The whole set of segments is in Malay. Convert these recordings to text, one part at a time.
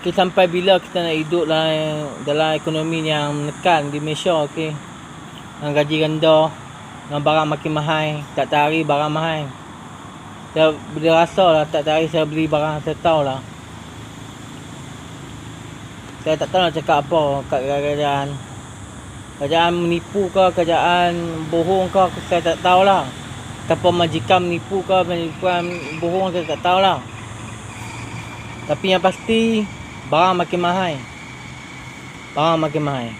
Sampai bila kita nak hidup dalam ekonomi yang menekan di Malaysia, okey. Dengan gaji rendah, dengan barang makin mahal, tak hari barang mahal. Saya boleh rasa lah, tak hari saya beli barang, saya tahu lah. Saya tak tahu nak cakap apa kat kerajaan. Kerajaan menipu ke, kerajaan bohong ke, saya tak tahulah. Ataupun majikan menipu ke, majikan bohong, saya tak tahulah. Tapi yang pasti, barang makin mahal. Barang makin mahal.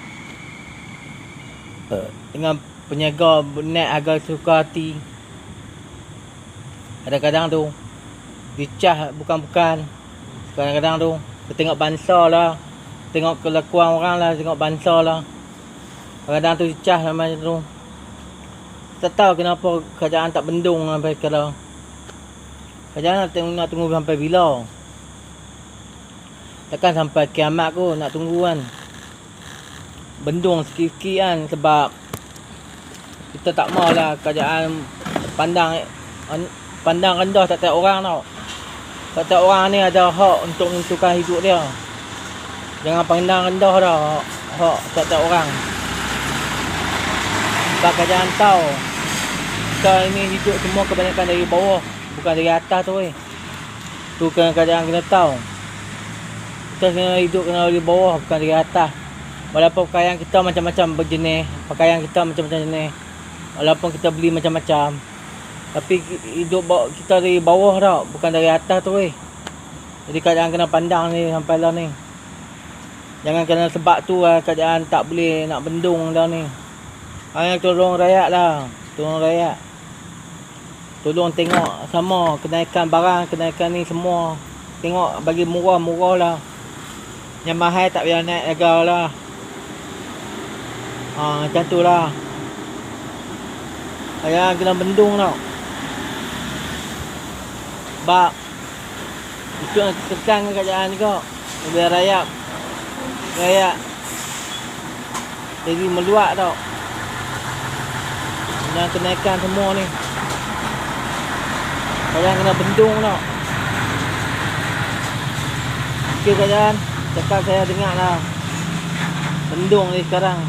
Dengan peniaga naik harga suka hati. Kadang-kadang tu dicah bukan-bukan. Kadang-kadang tu kita tengok bangsa lah, tengok kelakuan orang lah, tengok bangsa lah. Kadang-kadang tu dicah macam tu. Tak tahu kenapa kerajaan tak bendung sampai sekarang. Kerajaan nak tunggu sampai bila? Takkan sampai kiamat kot nak tunggu kan. Bendung sikit-sikit kan, sebab kita tak maulah kerajaan pandang rendah tak orang tau. Tak orang ni ada hak untuk menentukan hidup dia. Jangan pandang rendah dah hak tak orang. Sebab kerajaan tahu kita ini hidup semua kebanyakan dari bawah, bukan dari atas tu Tu kerajaan kena tahu. Kita kena hidup dari bawah, bukan dari atas. Walaupun pakaian kita macam-macam berjenis, pakaian kita macam-macam jenis, walaupun kita beli macam-macam, tapi hidup kita dari bawah tau, bukan dari atas tu Jadi kerajaan kena pandang ni sampai lah ni. Jangan kena sebab tu kerajaan tak boleh nak bendung dah ni. Hanya tolong rakyat lah, tolong rakyat. Tolong tengok sama kenaikan barang, kenaikan ni semua. Tengok bagi murah-murah lah. Yang mahal tak payah naik harga lah. Macam tu lah. Saya kena bendung tau. Sebab itu nak tekan kerajaan juga. Biar rakyat jadi meluat tau. Yang kenaikan semua ni. Kerajaan kena bendung tau. Okey kerajaan, cakap saya dengar lah. Bendung ni sekarang.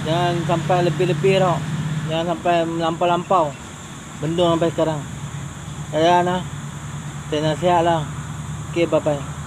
Jangan sampai lebih-lebih tau. Jangan sampai melampau-lampau. Bendung sampai sekarang. Kerajaan lah, saya nasihat lah. Okey, bye-bye.